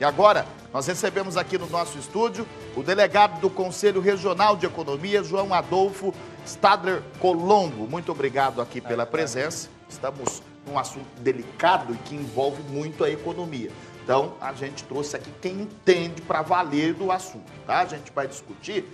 E agora, nós recebemos aqui no nosso estúdio o delegado do Conselho Regional de Economia, João Adolfo Stadler Colombo. Muito obrigado aqui pela presença. Estamos num assunto delicado e que envolve muito a economia. Então, a gente trouxe aqui quem entende para valer do assunto, tá? A gente vai discutir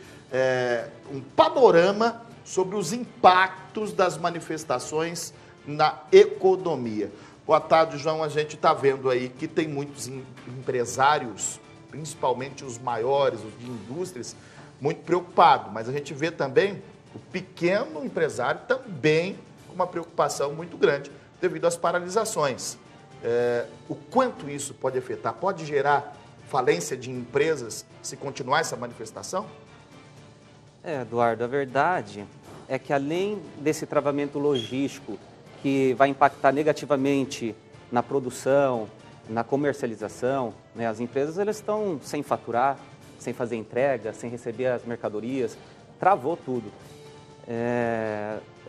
um panorama sobre os impactos das manifestações na economia. Boa tarde, João. A gente está vendo aí que tem muitos empresários, principalmente os maiores, os de indústrias, muito preocupados. Mas a gente vê também o pequeno empresário também com uma preocupação muito grande devido às paralisações. O quanto isso pode afetar? Pode gerar falência de empresas se continuar essa manifestação? Eduardo, a verdade é que além desse travamento logístico que vai impactar negativamente na produção, na comercialização, né? As empresas elas estão sem faturar, sem fazer entrega, sem receber as mercadorias, travou tudo.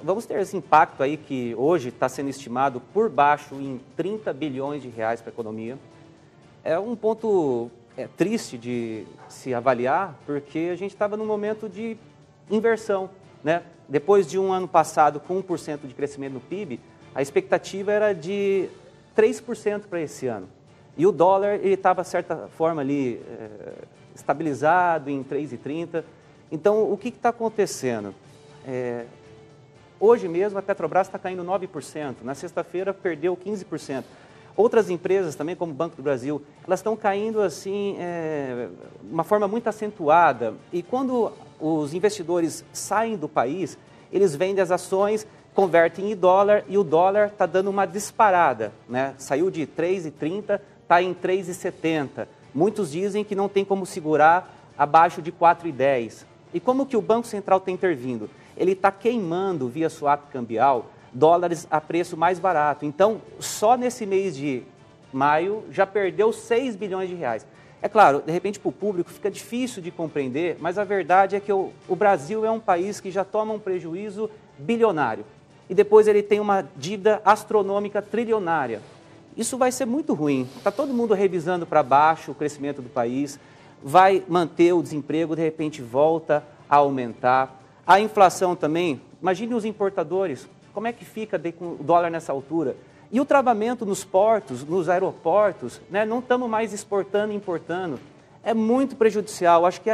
Vamos ter esse impacto aí que hoje está sendo estimado por baixo em 30 bilhões de reais para a economia. É um ponto triste de se avaliar, porque a gente estava num momento de inversão, né? Depois de um ano passado com 1% de crescimento no PIB, a expectativa era de 3% para esse ano. E o dólar estava, de certa forma, ali estabilizado em 3,30. Então, o que está acontecendo? Hoje mesmo a Petrobras está caindo 9%, na sexta-feira perdeu 15%. Outras empresas também, como o Banco do Brasil, elas estão caindo assim, de uma forma muito acentuada. E quando os investidores saem do país, eles vendem as ações, convertem em dólar e o dólar está dando uma disparada, né? Saiu de 3,30, está em 3,70. Muitos dizem que não tem como segurar abaixo de 4,10. E como que o Banco Central está intervindo? Ele está queimando via swap cambial dólares a preço mais barato. Então, só nesse mês de maio já perdeu 6 bilhões de reais. É claro, de repente para o público fica difícil de compreender, mas a verdade é que o Brasil é um país que já toma um prejuízo bilionário. E depois ele tem uma dívida astronômica trilionária. Isso vai ser muito ruim. Está todo mundo revisando para baixo o crescimento do país, vai manter o desemprego, de repente volta a aumentar. A inflação também, imagine os importadores, como é que fica com o dólar nessa altura? E o travamento nos portos, nos aeroportos, né? Não estamos mais exportando e importando. É muito prejudicial. Acho que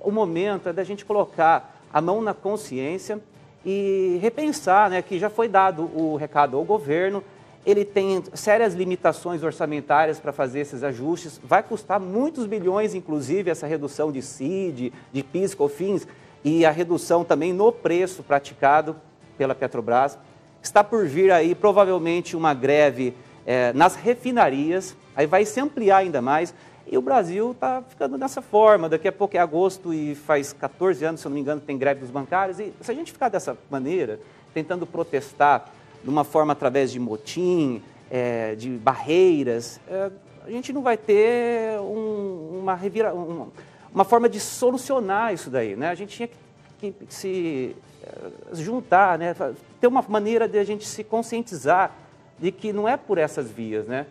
o momento é da gente colocar a mão na consciência e repensar, né, que já foi dado o recado ao governo, ele tem sérias limitações orçamentárias para fazer esses ajustes, vai custar muitos bilhões, inclusive, essa redução de CID, de PIS, COFINS, e a redução também no preço praticado pela Petrobras. Está por vir aí provavelmente uma greve nas refinarias, aí vai se ampliar ainda mais, e o Brasil está ficando dessa forma. Daqui a pouco é agosto e faz 14 anos, se eu não me engano, tem greve dos bancários, e se a gente ficar dessa maneira, tentando protestar de uma forma através de motim, de barreiras, a gente não vai ter uma forma de solucionar isso daí, né? A gente tinha que se juntar, né? Ter uma maneira de a gente se conscientizar de que não é por essas vias, né?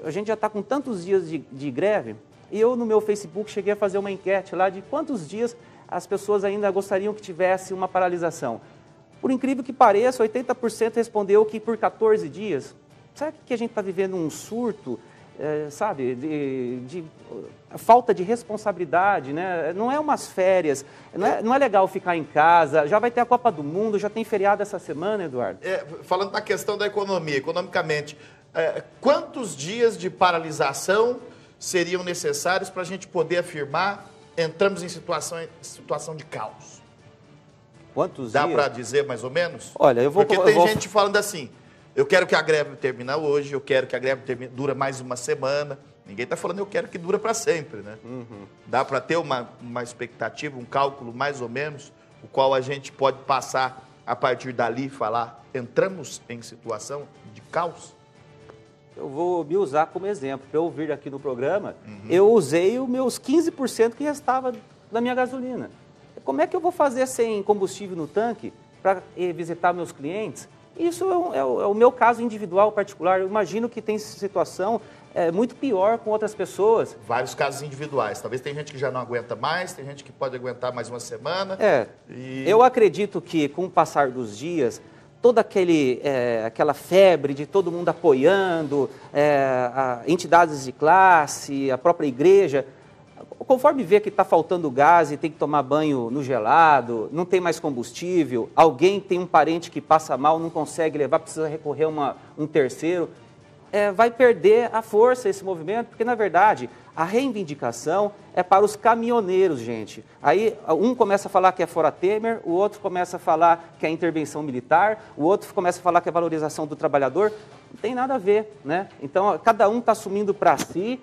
A gente já está com tantos dias de greve, e eu no meu Facebook cheguei a fazer uma enquete lá de quantos dias as pessoas ainda gostariam que tivesse uma paralisação. Por incrível que pareça, 80% respondeu que por 14 dias. Será que a gente está vivendo um surto, sabe, de falta de responsabilidade, né? Não é umas férias, não é legal ficar em casa, já vai ter a Copa do Mundo, já tem feriado essa semana, Eduardo. Falando da questão da economia, economicamente, quantos dias de paralisação seriam necessários para a gente poder afirmar entramos em situação de caos? Quantos Dá dias? Para dizer mais ou menos? Olha, Porque tem gente falando assim, eu quero que a greve termine hoje, eu quero que a greve dure mais uma semana. Ninguém está falando eu quero que dure para sempre, né? Uhum. Dá para ter uma expectativa, um cálculo mais ou menos, o qual a gente pode passar a partir dali e falar, entramos em situação de caos? Eu vou me usar como exemplo. Para eu vir aqui no programa, eu usei os meus 15% que restava da minha gasolina. Como é que eu vou fazer sem combustível no tanque para visitar meus clientes? Isso é o meu caso individual, particular. Eu imagino que tem situação muito pior com outras pessoas. Vários casos individuais. Talvez tem gente que já não aguenta mais, tem gente que pode aguentar mais uma semana. Eu acredito que com o passar dos dias, toda aquela febre de todo mundo apoiando, entidades de classe, a própria igreja, conforme vê que está faltando gás e tem que tomar banho no gelado, não tem mais combustível, alguém tem um parente que passa mal, não consegue levar, precisa recorrer a um terceiro, vai perder a força esse movimento, porque, na verdade, a reivindicação é para os caminhoneiros, gente. Aí um começa a falar que é fora Temer, o outro começa a falar que é intervenção militar, o outro começa a falar que é valorização do trabalhador. Não tem nada a ver, né? Então, cada um está assumindo para si,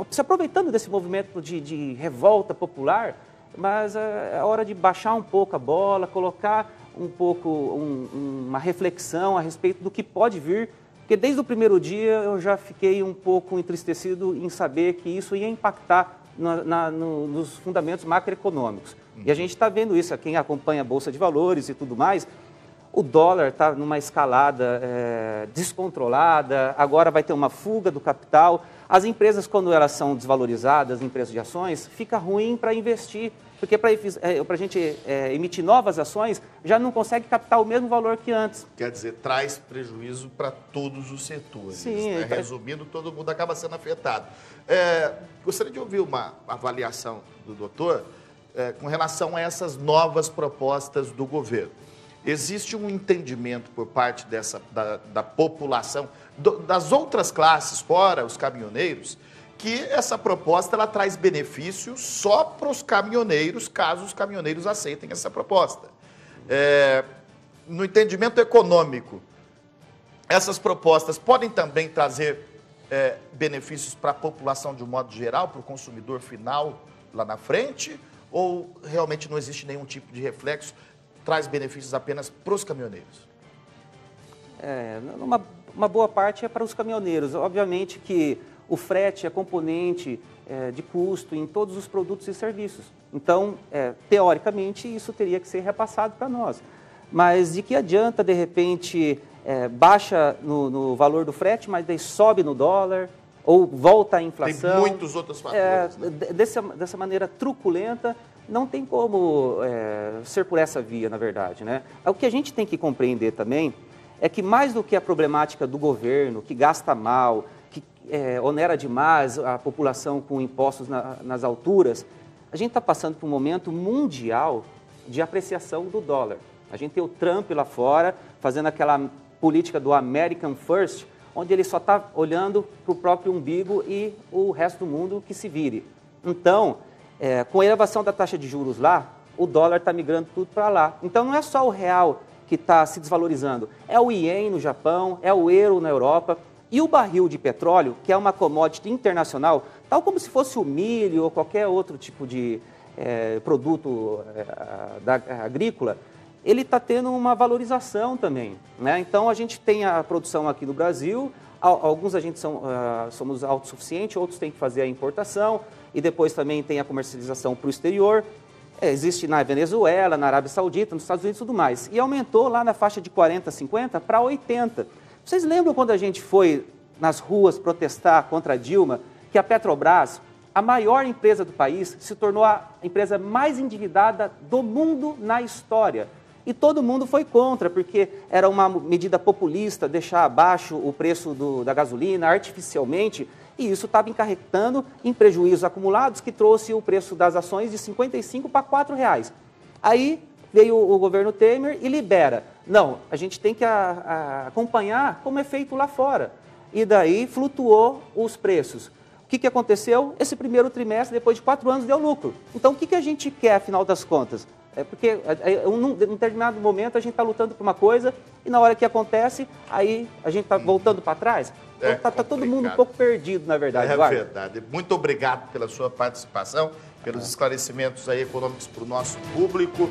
se aproveitando desse movimento de revolta popular, mas é hora de baixar um pouco a bola, colocar um pouco uma reflexão a respeito do que pode vir, porque desde o primeiro dia eu já fiquei um pouco entristecido em saber que isso ia impactar nos fundamentos macroeconômicos. E a gente está vendo isso, quem acompanha a Bolsa de Valores e tudo mais, o dólar está numa escalada descontrolada, agora vai ter uma fuga do capital. As empresas, quando elas são desvalorizadas, empresas de ações, fica ruim para investir, porque para a gente emitir novas ações, já não consegue captar o mesmo valor que antes. Quer dizer, traz prejuízo para todos os setores. Sim, né? Resumindo, todo mundo acaba sendo afetado. Gostaria de ouvir uma avaliação do doutor com relação a essas novas propostas do governo. Existe um entendimento por parte da população, das outras classes, fora os caminhoneiros, que essa proposta ela traz benefícios só para os caminhoneiros, caso os caminhoneiros aceitem essa proposta. No entendimento econômico, essas propostas podem também trazer benefícios para a população de um modo geral, para o consumidor final lá na frente, ou realmente não existe nenhum tipo de reflexo, traz benefícios apenas para os caminhoneiros? Uma boa parte é para os caminhoneiros. Obviamente que o frete é componente de custo em todos os produtos e serviços. Então, teoricamente, isso teria que ser repassado para nós. Mas de que adianta, de repente, baixa no valor do frete, mas daí sobe no dólar, ou volta a inflação? Tem muitos outros fatores. Né? Dessa maneira truculenta, não tem como ser por essa via, na verdade, né? O que a gente tem que compreender também é que mais do que a problemática do governo, que gasta mal, que onera demais a população com impostos nas alturas, a gente está passando por um momento mundial de apreciação do dólar. A gente tem o Trump lá fora, fazendo aquela política do American First, onde ele só está olhando para o próprio umbigo e o resto do mundo que se vire. Então, com a elevação da taxa de juros lá, o dólar está migrando tudo para lá. Então, não é só o real que está se desvalorizando, é o iene no Japão, é o euro na Europa. E o barril de petróleo, que é uma commodity internacional, tal como se fosse o milho ou qualquer outro tipo de produto agrícola, ele está tendo uma valorização também, né? Então, a gente tem a produção aqui no Brasil, alguns a gente somos autossuficientes, outros têm que fazer a importação, e depois também tem a comercialização para o exterior. Existe na Venezuela, na Arábia Saudita, nos Estados Unidos e tudo mais. E aumentou lá na faixa de 40, 50 para 80. Vocês lembram quando a gente foi nas ruas protestar contra a Dilma, que a Petrobras, a maior empresa do país, se tornou a empresa mais endividada do mundo na história? E todo mundo foi contra, porque era uma medida populista, deixar abaixo o preço da gasolina artificialmente, e isso estava encarretando em prejuízos acumulados, que trouxe o preço das ações de R$ 55 para R$ 4,00. Aí veio o governo Temer e libera. Não, a gente tem que acompanhar como é feito lá fora. E daí flutuou os preços. O que aconteceu? Esse primeiro trimestre, depois de 4 anos, deu lucro. Então, o que a gente quer, afinal das contas? Porque em um determinado momento a gente está lutando por uma coisa e na hora que acontece, aí a gente está voltando para trás. Então está todo mundo um pouco perdido, na verdade. Verdade. Muito obrigado pela sua participação, pelos esclarecimentos aí econômicos para o nosso público.